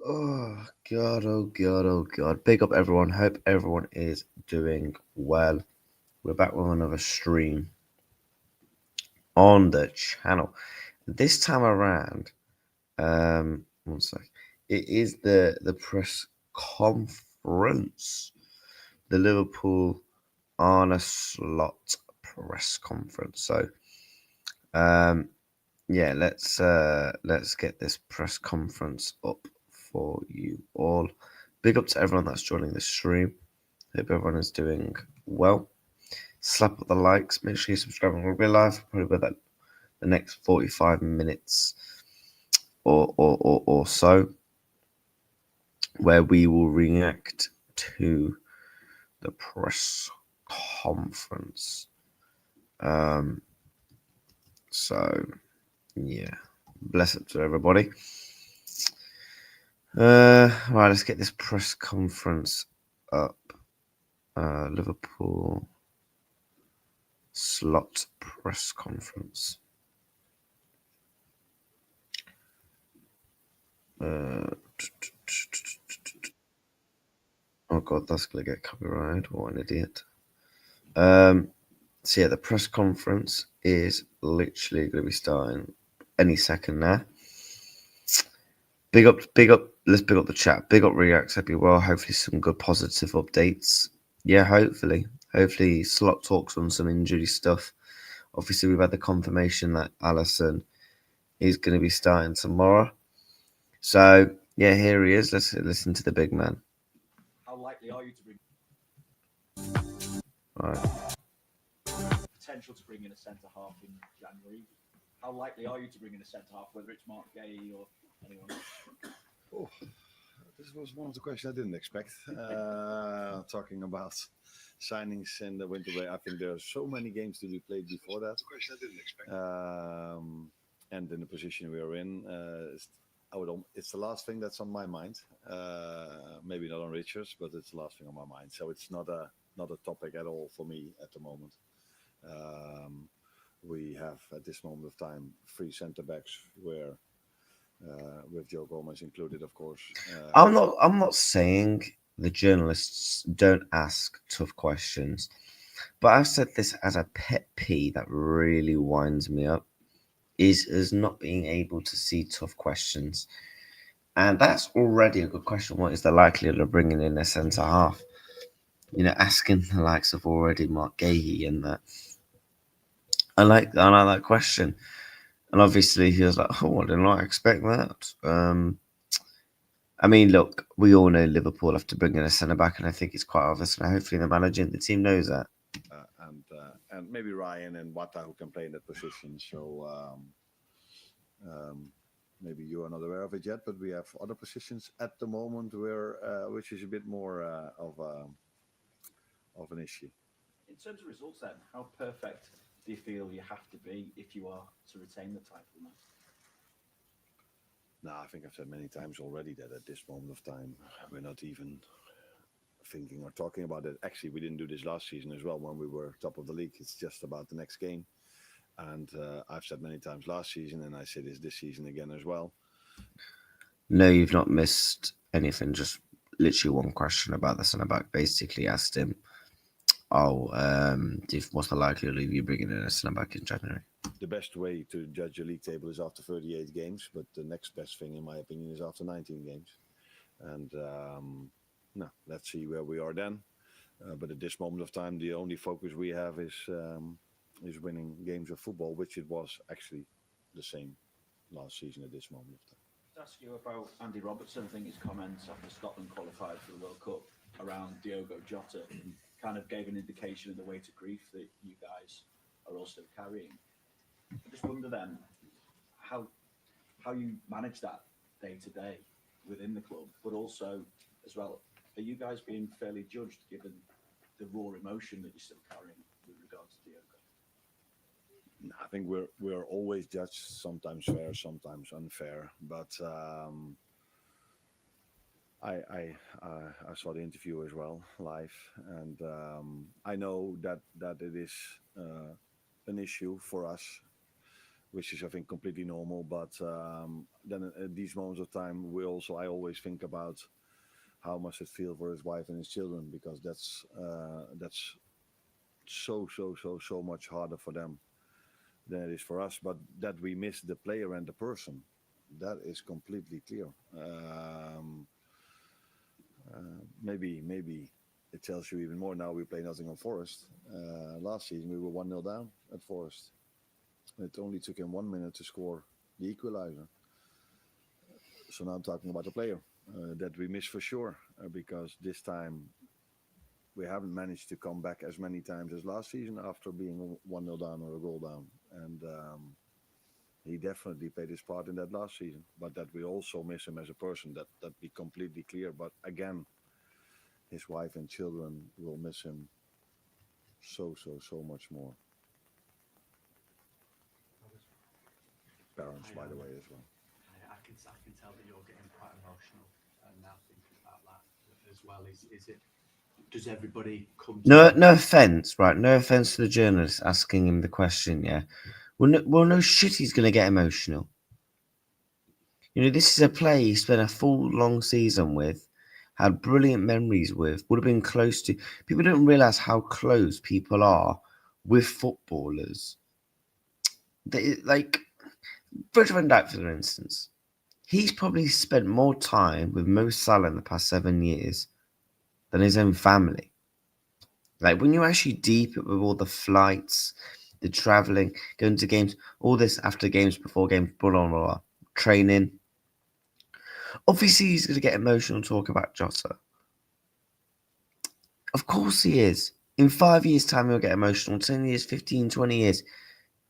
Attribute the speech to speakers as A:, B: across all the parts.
A: Oh God, oh God, oh God. Big up everyone. Hope everyone is doing well. We're back with another stream on the channel. This time around, one sec. It is the press conference. The Liverpool Arne slot press conference. So yeah, let's get this press conference up for you all. Big up to everyone that's joining the stream. Hope everyone is doing well. Slap up the likes. Make sure you subscribe. We'll be live probably about the next 45 minutes or so, where we will react to the press conference. So yeah, bless up to everybody. Right, let's get this press conference up. Liverpool slot press conference. Oh God, that's gonna get copyrighted. What an idiot. So yeah, the press conference is literally gonna be starting any second now. Big up. Let's big up the chat. Big up Reacts. Hope you're well. Hopefully some good positive updates. Yeah, hopefully Slot talks on some injury stuff. Obviously, we've had the confirmation that Alisson is going to be starting tomorrow. So yeah, here he is. Let's listen to the big man.
B: How likely are you to bring?
A: Right.
B: Potential to bring in a centre half in January. How likely are you to bring in a centre half, whether it's Mark Gay or anyone else?
C: Oh, this was one of the questions I didn't expect. Talking about signings in the winter break, I think there are so many games to be played before that.
D: Question I didn't expect.
C: And in the position we are in, it's the last thing that's on my mind. Maybe not on Richard's, but it's the last thing on my mind. So it's not a topic at all for me at the moment. We have at this moment of time 3 centre backs where. With Joe Gomez included, of course.
A: I'm not saying the journalists don't ask tough questions, but I've said this as a pet peeve that really winds me up is not being able to see tough questions, and that's already a good question. What is the likelihood of bringing in a centre half? You know, asking the likes of already Mark Gahey and that. I like that question. And obviously he was like, oh, I did not expect that. I mean, look, we all know Liverpool have to bring in a centre-back, and I think it's quite obvious, and hopefully the manager and the team knows that.
C: And maybe Ryan and Jota who can play in that position. So maybe you are not aware of it yet, but we have other positions at the moment where which is a bit more of an issue.
B: In terms of results, then, how perfect do you feel you have to be if you are to retain the title now?
C: No, I think I've said many times already that at this moment of time, we're not even thinking or talking about it. Actually, we didn't do this last season as well when we were top of the league. It's just about the next game. And I've said many times last season, and I say this season again as well.
A: No, you've not missed anything. Just literally one question about the centre back. Basically asked him, "Oh, what's the likelihood of you bringing in a centre back in January?"
C: The best way to judge a league table is after 38 games, but the next best thing, in my opinion, is after 19 games. And no, let's see where we are then. But at this moment of time, the only focus we have is winning games of football, which it was actually the same last season at this moment of time.
B: To ask you about Andy Robertson, I think his comments after Scotland qualified for the World Cup around Diogo Jota kind of gave an indication of the weight of grief that you guys are also carrying. I just wonder then how you manage that day to day within the club, but also as well, are you guys being fairly judged given the raw emotion that you're still carrying with regards to Diogo?
C: I think we're always judged, sometimes fair, sometimes unfair. But I saw the interview as well live, and I know that it is an issue for us, which is I think completely normal. But then at these moments of time, I always think about how must it feel for his wife and his children, because that's so much harder for them than it is for us. But that we miss the player and the person, that is completely clear. Maybe it tells you even more. Now we play Nottingham Forest. Last season we were 1-0 down at Forest. It only took him 1 minute to score the equalizer. So now I'm talking about the player that we miss for sure, because this time we haven't managed to come back as many times as last season after being 1-0 down or a goal down. And he definitely played his part in that last season. But that we also miss him as a person, that be completely clear. But again, his wife and children will miss him so much more. Parents, by the way, as well.
D: I can tell that you're getting quite emotional now thinking about that as well. Is it? Does everybody come?
A: No offense, right? No offense to the journalist asking him the question. Yeah, well, no shit. He's gonna get emotional. You know, this is a player he spent a full long season with, had brilliant memories with, would have been close to. People don't realize how close people are with footballers. They, like Virgil van Dijk, for instance. He's probably spent more time with Mo Salah in the past 7 years than his own family. Like when you actually deep it with all the flights, the traveling, going to games, all this after games, before games, blah blah blah, training. Obviously, he's going to get emotional and talk about Jota. Of course he is. In 5 years' time, he'll get emotional. 10 years, 15, 20 years.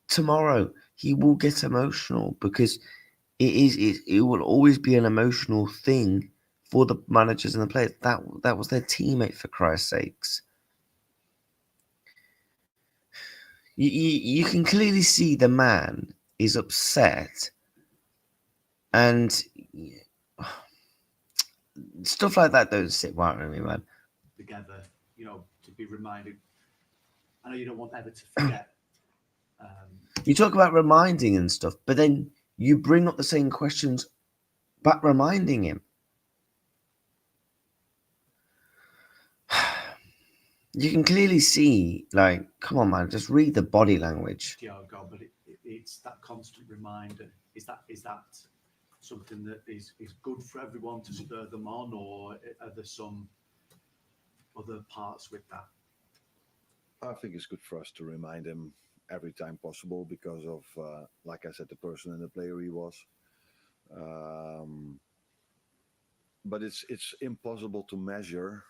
A: Tomorrow, he will get emotional because it will always be an emotional thing for the managers and the players. That was their teammate, for Christ's sakes. You can clearly see the man is upset, and stuff like that don't sit right with me, man.
D: Together, to be reminded. I know you don't want ever to forget.
A: You talk about reminding and stuff, but then you bring up the same questions back reminding him. You can clearly see, like, come on, man, just read the body language.
D: Diogo, but it's that constant reminder. Is that something that is good for everyone to spur them on, or are there some other parts with that?
C: I think it's good for us to remind him every time possible because of, like I said, the person and the player he was. But it's impossible to measure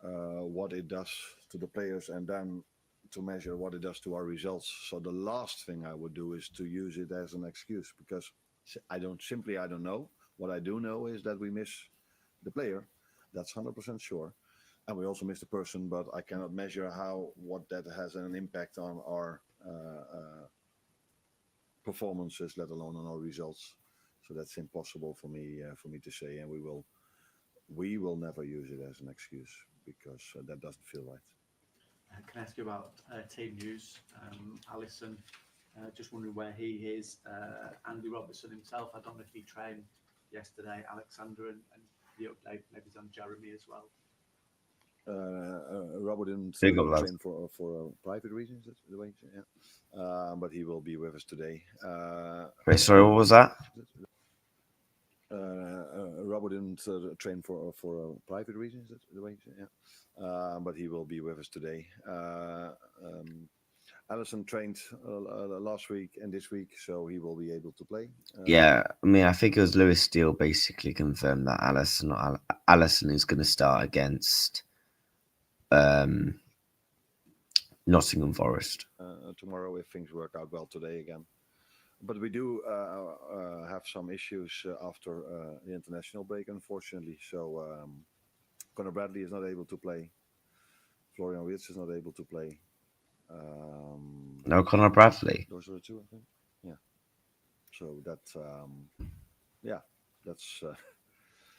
C: what it does to the players and then to measure what it does to our results. So the last thing I would do is to use it as an excuse, because I don't know. What I do know is that we miss the player. That's 100% sure. And we also miss the person, but I cannot measure what that has an impact on our performances, let alone on our results. So that's impossible for me to say, and we will never use it as an excuse because that doesn't feel right.
D: Can I ask you about team news? Alisson, just wondering where he is. Andy Robertson himself, I don't know if he trained yesterday. Alexander and the update maybe on Jeremy as well.
C: Robert didn't
A: Big up, lads.
C: train for private reasons, that's the way, yeah. But he will be with us today.
A: Wait, sorry, what was that?
C: Robert didn't train for private reasons, that's the way, yeah. But he will be with us today. Alisson trained last week and this week, so he will be able to play.
A: Yeah, I mean, I think it was Lewis Steele basically confirmed that Alisson is going to start against Nottingham Forest.
C: Tomorrow, if things work out well today again. But we do have some issues after the international break, unfortunately. So Conor Bradley is not able to play. Florian Wirtz is not able to play.
A: No Conor Bradley.
C: Those are the two, I think. Yeah. So that's that's.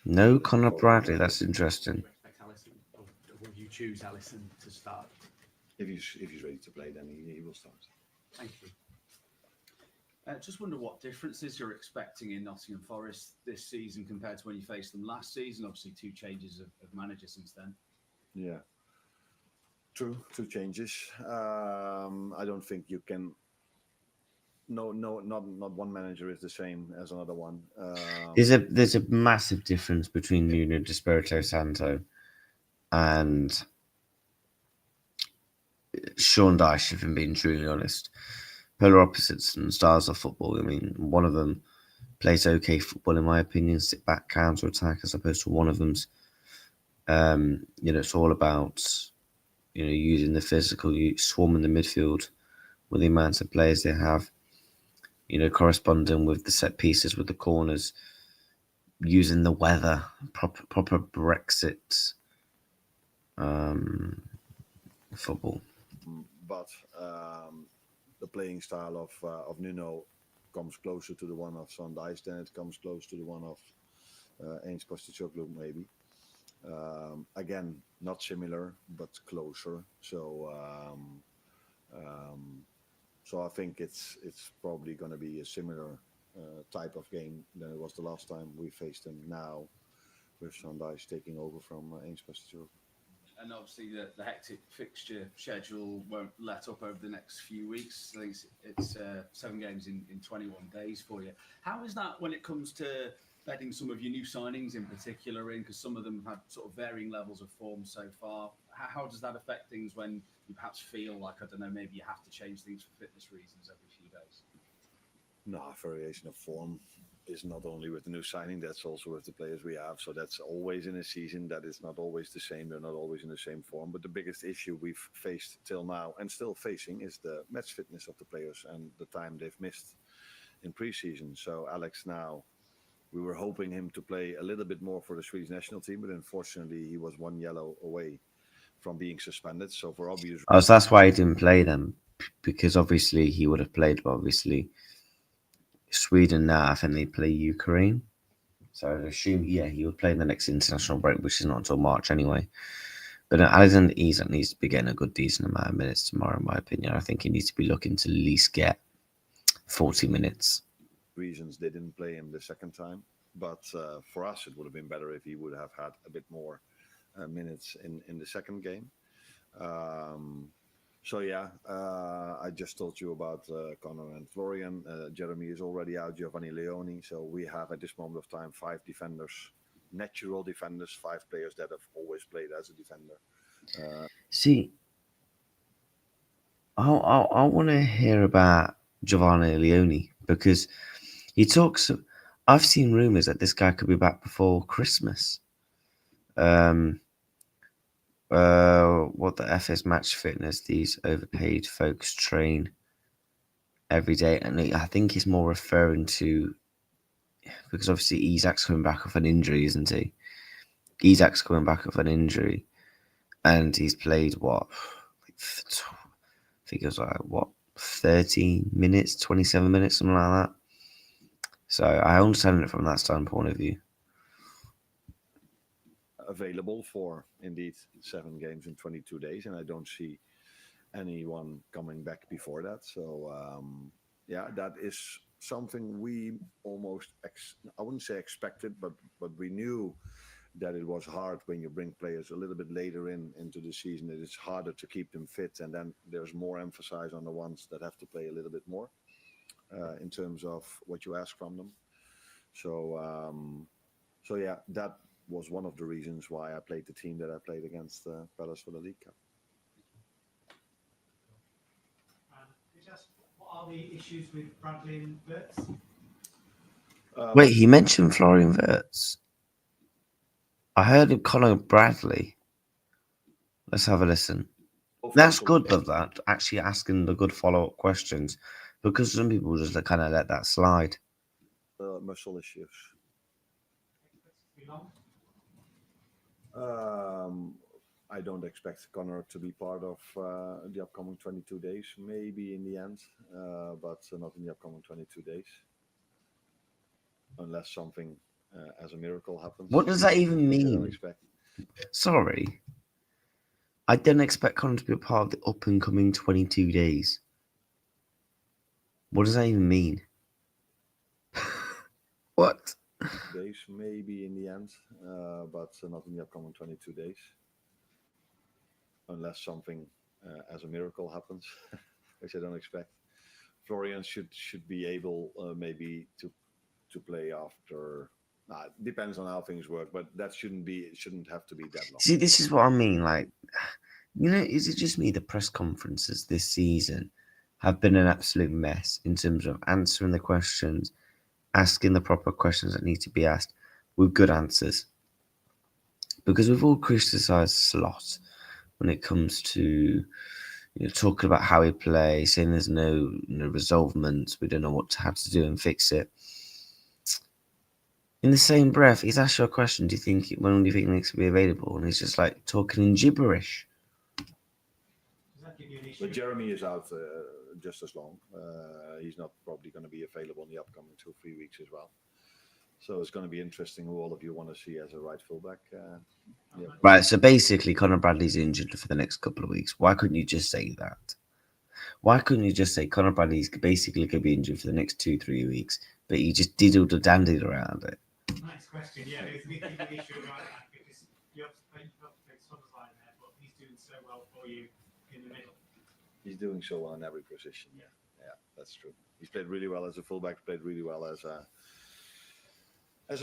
A: No Conor Bradley. That's interesting.
D: Expect Alisson, or will you choose Alisson to start?
C: If he's ready to play, then he will start.
D: Thank you.
B: Just wonder what differences you're expecting in Nottingham Forest this season compared to when you faced them last season. Obviously, 2 changes of manager since then.
C: Yeah. True, 2 changes. I don't think you can. No, not one manager is the same as another one.
A: There's a massive difference between Nuno Espirito Santo and Sean Dyche, if I'm being truly honest. Polar opposites and styles of football. I mean, one of them plays okay football, in my opinion, sit back, counter attack, as opposed to one of them's, it's all about, using the physical, swarming the midfield with the amount of players they have, corresponding with the set pieces, with the corners, using the weather, proper Brexit football.
C: But the playing style of Nuno comes closer to the one of Sean Dyche than it comes close to the one of Ainge Postecoglou, maybe. Again, not similar, but closer. So I think it's probably going to be a similar type of game than it was the last time we faced them. Now, with Sean Dyche taking over from Ainge Postecoglou.
B: And obviously, the hectic fixture schedule won't let up over the next few weeks. I think it's 7 games in 21 days for you. How is that when it comes to bedding some of your new signings in particular in? Because some of them have sort of varying levels of form so far. How does that affect things when you perhaps feel like, I don't know, maybe you have to change things for fitness reasons every few days?
C: No, variation of form is not only with the new signing, that's also with the players we have. So that's always in a season that is not always the same. They're not always in the same form. But the biggest issue we've faced till now and still facing is the match fitness of the players and the time they've missed in pre-season. So Alex now, we were hoping him to play a little bit more for the Swedish national team, but unfortunately he was 1 yellow away from being suspended. So for obvious reasons.
A: Oh, so that's why he didn't play them, because obviously he would have played, but obviously Sweden now, I think they play Ukraine. So I'd assume, he would play in the next international break, which is not until March anyway. But Alexander Isak needs to be getting a good, decent amount of minutes tomorrow, in my opinion. I think he needs to be looking to at least get 40 minutes.
C: Reasons they didn't play him the second time. But for us, it would have been better if he would have had a bit more minutes in the second game. I just told you about Conor and Florian. Jeremy is already out, Giovanni Leoni. So we have at this moment of time 5 defenders, natural defenders, 5 players that have always played as a defender.
A: See, I want to hear about Giovanni Leoni, because he talks. I've seen rumours that this guy could be back before Christmas. What the F is match fitness? These overpaid folks train every day, and I think he's more referring to, because obviously Isak's coming back off an injury, isn't he? Isak's coming back off an injury, and he's played I think it was 13 minutes, 27 minutes, something like that. So I understand it from that standpoint of view.
C: Available for indeed 7 games in 22 days, and I don't see anyone coming back before that. So yeah, that is something we almost I wouldn't say expected, but we knew that it was hard when you bring players a little bit later into the season. It is harder to keep them fit, and then there's more emphasis on the ones that have to play a little bit more in terms of what you ask from them. So so yeah, that was one of the reasons why I played the team that I played against Palace for the League Cup.
E: What are the issues with Bradley and Wirtz?
A: Wait, he mentioned Florian Wirtz. I heard him calling Bradley. Let's have a listen. That's good of that, actually asking the good follow-up questions, because some people just kind of let that slide.
C: Muscle issues. I don't expect Connor to be part of the upcoming 22 days. Maybe in the end, but not in the upcoming 22 days. Unless something as a miracle happens.
A: What does that even mean?
C: I don't expect.
A: Sorry. I don't expect Connor to be a part of the up-and-coming 22 days. What does that even mean? What?
C: Days, maybe in the end, but not in the upcoming 22 days. Unless something as a miracle happens, which I don't expect. Florian should be able maybe to play after. It depends on how things work, but that shouldn't have to be that long.
A: See, this is what I mean. Like, you know, is it just me? The press conferences this season have been an absolute mess in terms of answering the questions, asking the proper questions that need to be asked with good answers. Because we've all criticised Slot when it comes to talking about how he plays, saying there's no resolvement, we don't know how to do and fix it. In the same breath, he's asked you a question: when do you think next to be available? And he's just like talking in gibberish.
C: But Jeremy is out just as long. He's not probably going to be available in the upcoming 2-3 weeks as well. So it's going to be interesting who all of you want to see as a right fullback. Yeah.
A: Right, so basically Conor Bradley's injured for the next couple of weeks. Why couldn't you just say that? Why couldn't you just say Conor Bradley's basically going to be injured for the next 2-3 weeks, but you just diddled or dandied around it?
E: Nice question. Yeah, there's a big issue about that because you have to play Summersline there, but he's doing so well for you in the middle.
C: He's doing so well in every position. Yeah, that's true. He's played really well as a fullback, played really well as a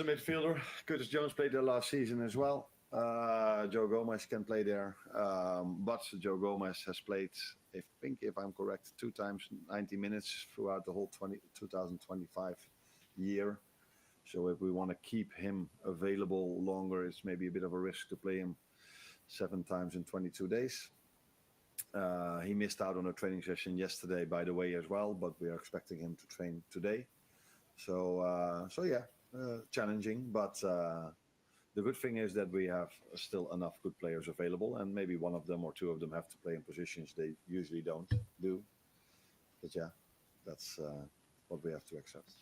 C: midfielder. Curtis Jones played there last season as well. Joe Gomez can play there. But Joe Gomez has played, I think, if I'm correct, 2 times 90 minutes throughout the whole 2025 year. So if we want to keep him available longer, it's maybe a bit of a risk to play him 7 times in 22 days. He missed out on a training session yesterday, by the way, as well, but we are expecting him to train today. So yeah, challenging, but the good thing is that we have still enough good players available, and maybe one of them or 2 of them have to play in positions they usually don't do. But yeah, that's what we have to accept.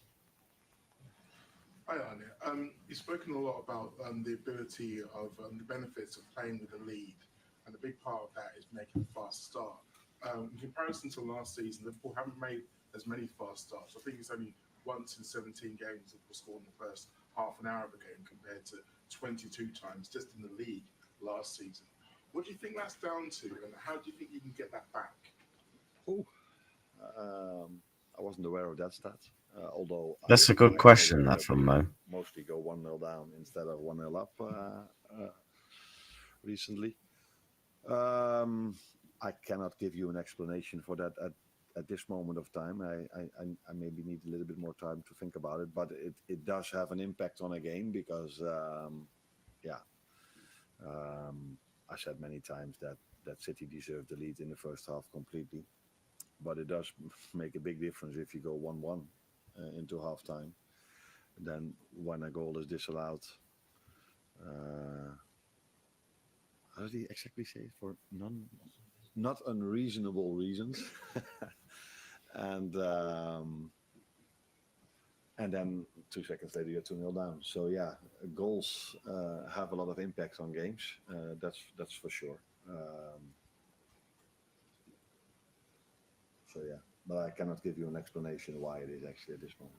F: Hi, Arne. You've spoken a lot about the ability of the benefits of playing with a lead, and a big part of that is making a fast start. In comparison to last season, Liverpool haven't made as many fast starts. I think it's only once in 17 games Liverpool scored in the first half an hour of a game compared to 22 times just in the league last season. What do you think that's down to, and how do you think you can get that back?
C: I wasn't aware of that stat. Although
A: that's a good question. That from Mo.
C: Mostly go 1-0 down instead of 1-0 up recently. I cannot give you an explanation for that at this moment of time. I maybe need a little bit more time to think about it, but it does have an impact on a game because, I said many times that City deserved the lead in the first half completely, but it does make a big difference if you go 1-1 into halftime. Then when a goal is disallowed, how did he exactly say it? For not unreasonable reasons. And and then 2 seconds later you're 2-0 down. So yeah, goals have a lot of impact on games. That's for sure. So yeah, but I cannot give you an explanation why it is actually at this moment.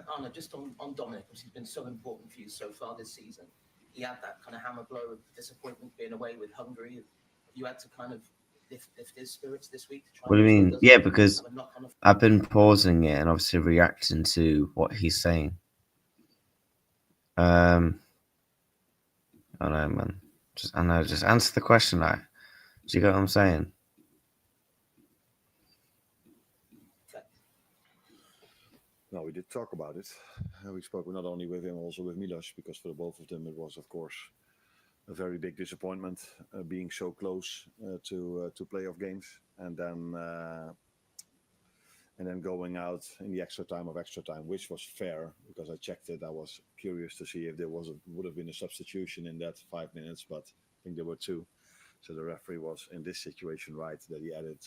G: Arne, just on Dominic, because he's been so important for you so far this season. He had that kind of hammer blow of disappointment being away with Hungary. Have you had to kind of lift his spirits this week to try?
A: What do you
G: and
A: mean? Yeah, because I've been pausing it and obviously reacting to what he's saying. I know, man. Just answer the question. Like, do you get what I'm saying?
C: No, we did talk about it. We spoke not only with him, also with Milos, because for the both of them it was, of course, a very big disappointment being so close to playoff games, and then going out in the extra time, which was fair because I checked it. I was curious to see if there would have been a substitution in that 5 minutes, but I think there were 2. So the referee was in this situation right that he added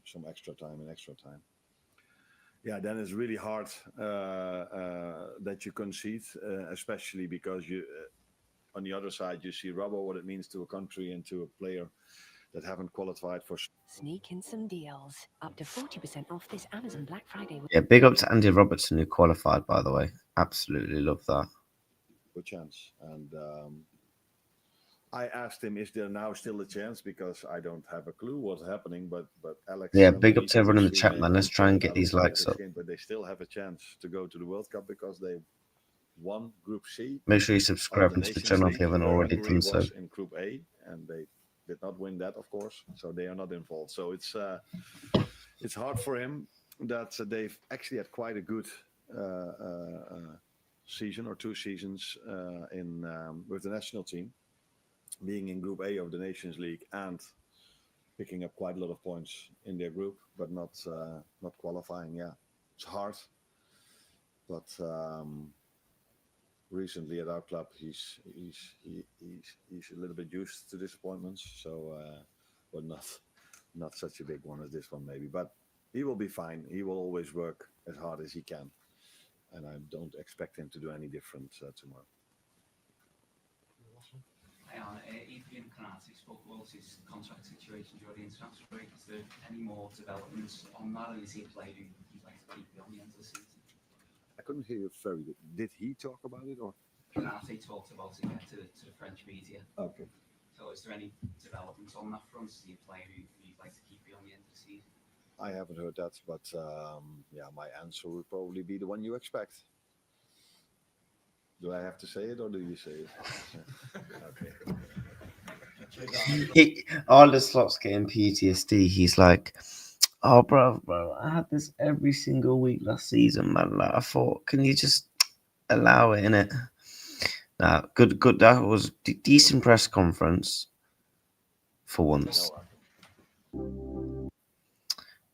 C: some extra time. Yeah, then it's really hard that you concede, especially because you, on the other side, you see Robbo, what it means to a country and to a player that haven't qualified for.
H: Sneak in some deals. Up to 40% off this Amazon Black Friday.
A: Yeah, big up to Andy Robertson who qualified, by the way. Absolutely love that.
C: Good chance. And I asked him, is there now still a chance? Because I don't have a clue what's happening, but Alex...
A: Yeah, big up to everyone in the chat, man. Let's try and get these likes up.
C: But they still have a chance to go to the World Cup because they won Group C.
A: Make sure you subscribe to the channel if you haven't already done so.
C: In Group A, and they did not win that, of course, so they are not involved. So it's hard for him that they've actually had quite a good season or 2 seasons with the national team, being in Group A of the Nations League and picking up quite a lot of points in their group, but not qualifying. Yeah, it's hard. But recently at our club, he's a little bit used to disappointments. So, but not such a big one as this one maybe. But he will be fine. He will always work as hard as he can, and I don't expect him to do any different tomorrow.
I: Adrian Canati spoke about his contract situation during the international break. Is there any more developments on that, and is he a player who you'd like to keep beyond the end of the season?
C: I couldn't hear you very good. Did he talk about it, or?
I: Canati talked about it to the French media.
C: Okay.
I: So is there any developments on that front? Is he a player who you'd like to keep beyond the end of the season?
C: I haven't heard that, but yeah, my answer would probably be the one you expect. Do I have to say it, or do you say it? Okay.
A: All the slots getting PTSD. He's like, oh, bro, I had this every single week last season, man. Like, I thought, can you just allow it, innit? Nah, good. That was decent press conference for once.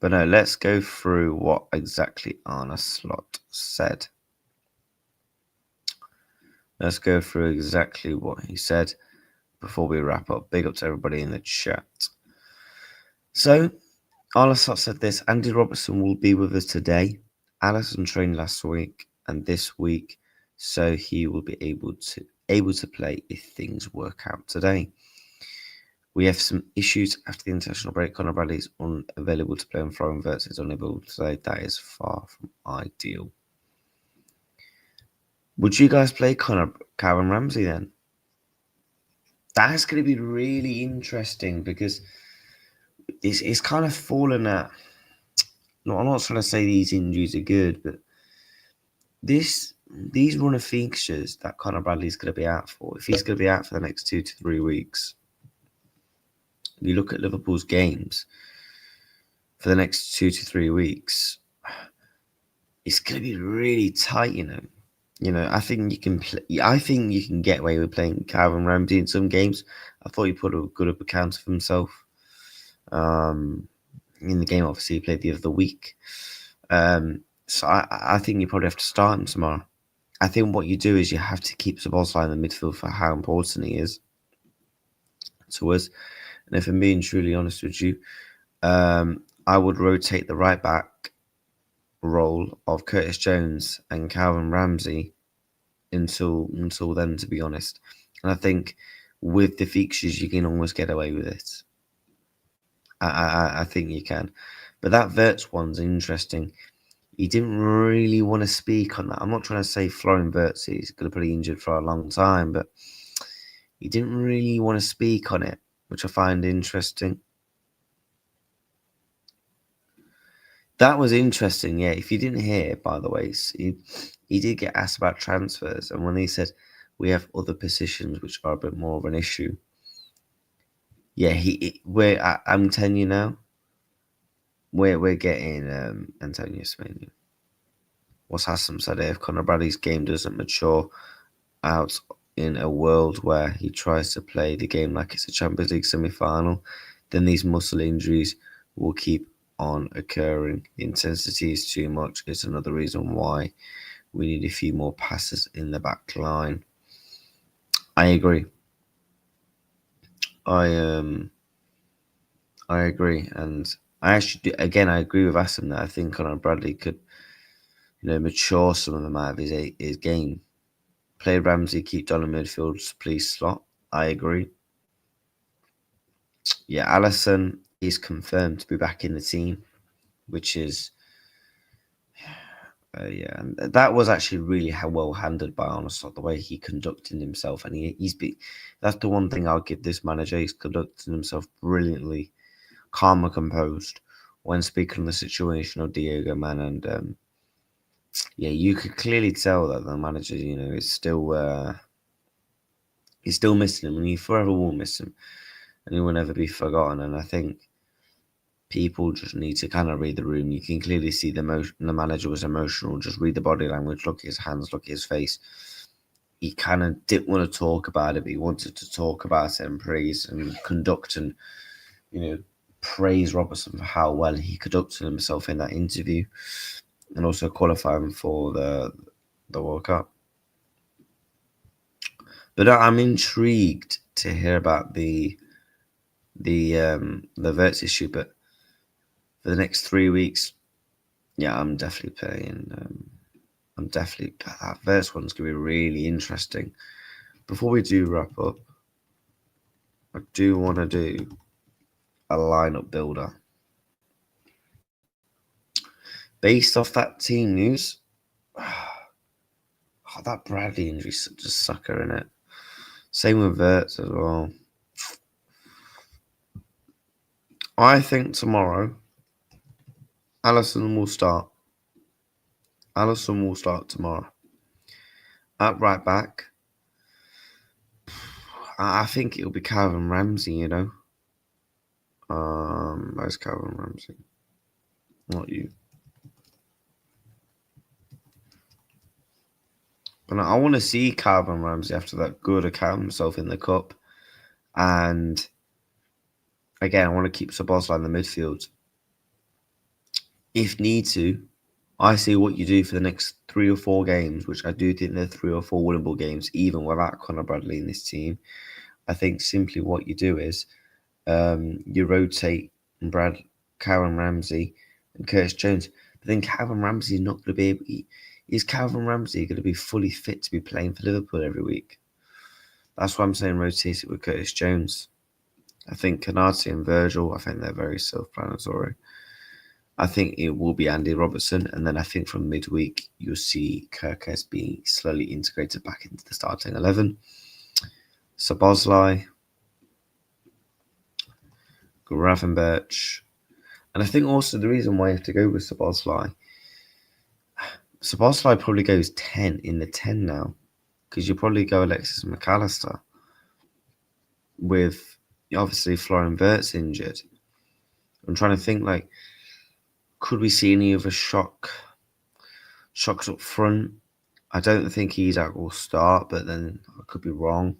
A: But no, let's go through what exactly Arne Slot said. Let's go through exactly what he said before we wrap up. Big up to everybody in the chat. So, Arne Slot said this: Andy Robertson will be with us today. Alisson trained last week and this week, so he will be able to play if things work out today. We have some issues after the international break. Conor Bradley is unavailable to play on Florian Wirtz is unable to play. That is far from ideal. Would you guys play Karen Ramsey then? That's going to be really interesting because it's kind of fallen at. No, I'm not trying to say these injuries are good, but these run of fixtures that Conor Bradley's going to be out for, if he's going to be out for the next 2 to 3 weeks, you look at Liverpool's games for the next 2 to 3 weeks, it's going to be really tight, you know. I think you can get away with playing Calvin Ramsey in some games. I thought he put a good up account of himself. In the game, obviously, he played the other week. So I think you probably have to start him tomorrow. I think what you do is you have to keep Szoboszlai in the midfield for how important he is to us. And if I'm being truly honest with you, I would rotate the right back role of Curtis Jones and Calvin Ramsey until then, to be honest. And I think with the fixtures, you can almost get away with it. I think you can. But that Wirtz one's interesting. He didn't really want to speak on that. I'm not trying to say Florian Wirtz is going to be injured for a long time, but he didn't really want to speak on it, which I find interesting. That was interesting, yeah. If you didn't hear, by the way, he did get asked about transfers, and when he said we have other positions which are a bit more of an issue, yeah, I'm telling you now, we're getting Antonio Semenyo. What's Hassan said, if Conor Bradley's game doesn't mature out in a world where he tries to play the game like it's a Champions League semi-final, then these muscle injuries will keep on occurring. The intensity is too much. It's another reason why we need a few more passes in the back line. I agree. I agree, and I actually again I agree with Hassan that I think Conor Bradley could, mature some of them out of his game. Play Ramsey, keep Don in midfield, please slot. I agree. Yeah, Alisson is confirmed to be back in the team, which is, and that was actually really well handled by Arne, the way he conducted himself, and that's the one thing I'll give this manager. He's conducted himself brilliantly, calm and composed when speaking on the situation of Diego Man, and yeah, you could clearly tell that the manager, is still he's still missing him, and he forever will miss him, and he will never be forgotten. And I think people just need to kind of read the room. You can clearly see the manager was emotional. Just read the body language, look at his hands, look at his face. He kind of didn't want to talk about it, but he wanted to talk about it and praise and conduct and, praise Robertson for how well he conducted himself in that interview, and also qualify him for the World Cup. But I'm intrigued to hear about the Wirtz issue. But for the next 3 weeks, yeah, I'm definitely playing. That Wirtz one's gonna be really interesting. Before we do wrap up, I do want to do a lineup builder based off that team news. That Bradley injury is such a sucker, in it. Same with Wirtz as well. I think tomorrow, Alisson will start. Alisson will start tomorrow. At right back, I think it'll be Calvin Ramsey, Where's Calvin Ramsey? Not you. But I want to see Calvin Ramsey after that good account himself in the cup. And again, I want to keep Szoboszlai in the midfield. If need to, I see what you do for the next 3 or 4 games, which I do think they're 3 or 4 winnable games, even without Conor Bradley in this team. I think simply what you do is you rotate Calvin Ramsey and Curtis Jones. But then Calvin Ramsey is not going to be able. Is Calvin Ramsey going to be fully fit to be playing for Liverpool every week? That's why I'm saying rotate it with Curtis Jones. I think Canati and Virgil, I think they're very self-planatory. I think it will be Andy Robertson, and then I think from midweek you'll see Kirkes being slowly integrated back into the starting 11. Szoboszlai, Gravenberch, and I think also the reason why you have to go with Szoboszlai probably goes 10 in the 10 now, because you probably go Alexis McAllister with obviously Florian Wirtz injured. I'm trying to think, could we see any of a shocks up front? I don't think Isak will start, but then I could be wrong.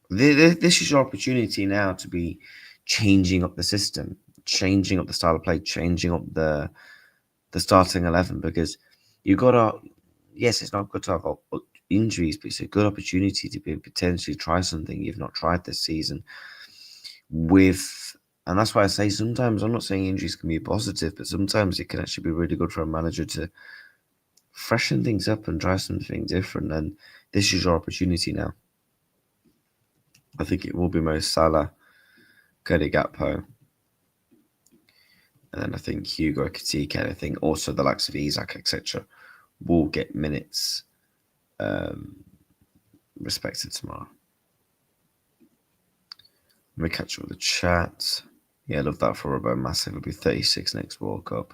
A: This is your opportunity now to be changing up the system, changing up the style of play, changing up the starting 11, because you've got to. Yes, it's not good to have injuries, but it's a good opportunity to potentially try something you've not tried this season with And that's why I say sometimes, I'm not saying injuries can be positive, but sometimes it can actually be really good for a manager to freshen things up and try something different. And this is your opportunity now. I think it will be Mo Salah, Cody Gakpo, and then I think Hugo Ekitike, and I think also the likes of Isak, etc., will get minutes respected tomorrow. Let me catch up with the chat. Yeah, I love that for Robbo. Massive. It'll be 36 next World Cup.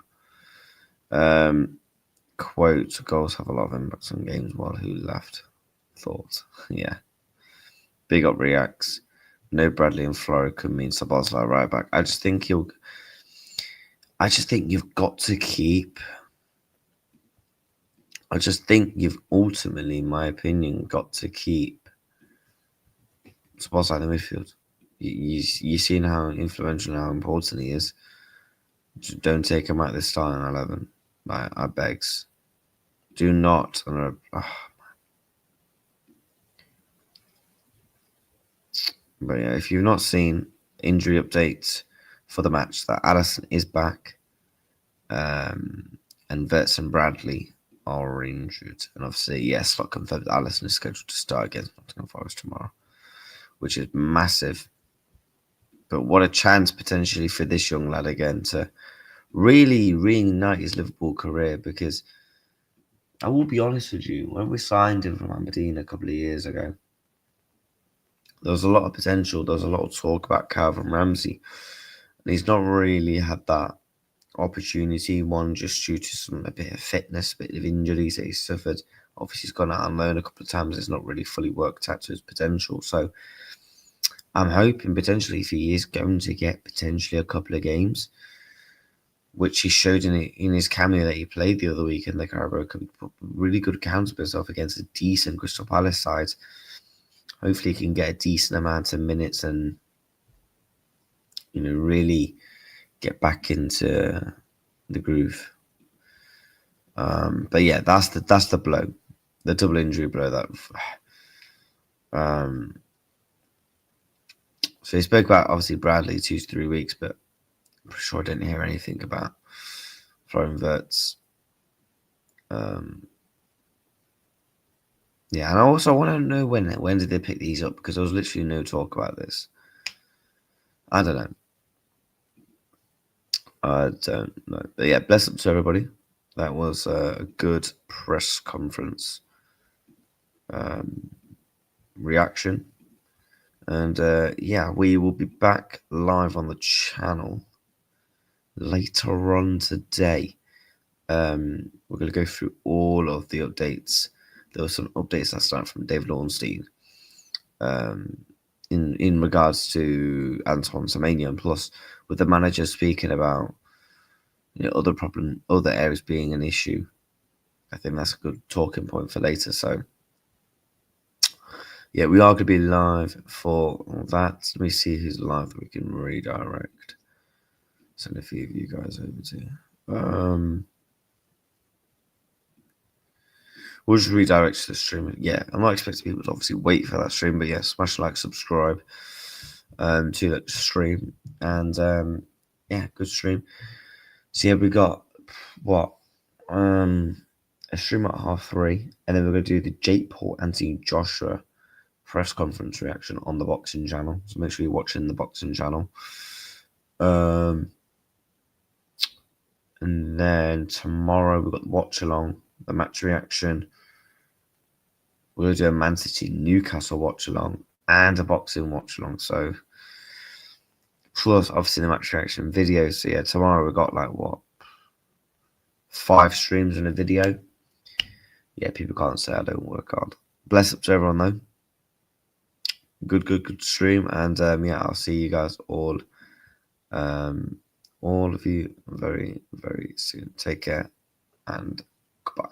A: Quote, goals have a lot of impacts on games while who left. Thoughts. Yeah. Big up reacts. No Bradley and Flora could mean Sabazla right back. I just think you've got to keep. I just think you've ultimately, in my opinion, got to keep Sabazla in the midfield. You've seen how influential and how important he is. Just don't take him out of the starting 11. I begs. Do not. But yeah, if you've not seen injury updates for the match, that Alisson is back, and Verts and Bradley are injured. And obviously, yes, not confirmed. Alisson is scheduled to start against Nottingham Forest tomorrow, which is massive. But what a chance potentially for this young lad again to really reignite his Liverpool career, because I will be honest with you, when we signed him from Aberdeen a couple of years ago, there was a lot of potential. There was a lot of talk about Calvin Ramsey. And he's not really had that opportunity, one just due to a bit of fitness, a bit of injuries that he's suffered. Obviously, he's gone out on loan a couple of times. It's not really fully worked out to his potential. So I'm hoping potentially if he is going to get potentially a couple of games, which he showed in his cameo that he played the other week in the Carabao Cup, really good account of himself against a decent Crystal Palace side. Hopefully he can get a decent amount of minutes and, really get back into the groove. But yeah, that's the blow, the double injury blow that. So he spoke about obviously Bradley 2 to 3 weeks, but I'm pretty sure I didn't hear anything about Florian Wirtz. Yeah, and I also want to know when did they pick these up, because there was literally no talk about this. I don't know. But yeah, bless up to everybody. That was a good press conference reaction. And yeah, we will be back live on the channel later on today. We're going to go through all of the updates. There were some updates that started from David Ornstein in regards to Antoine Semenyo, plus with the manager speaking about other areas being an issue. I think that's a good talking point for later. So yeah, we are going to be live for that. Let me see who's live that we can redirect. Send a few of you guys over to. We'll just redirect to the stream. Yeah, I'm not expecting people to obviously wait for that stream, but yeah, smash like, subscribe to that stream. And yeah, good stream. So yeah, we got a stream at 3:30, and then we're going to do the Jake Paul Anthony Joshua press conference reaction on the boxing channel. So make sure you're watching the boxing channel. And then tomorrow we've got the watch along, the match reaction. We're going to do a Man City Newcastle watch along and a boxing watch along. So plus obviously the match reaction video. So yeah, tomorrow we've got 5 streams and a video. Yeah, people can't say I don't work hard. Bless up to everyone though. Good stream. And yeah, I'll see you guys all of you very, very soon. Take care and goodbye.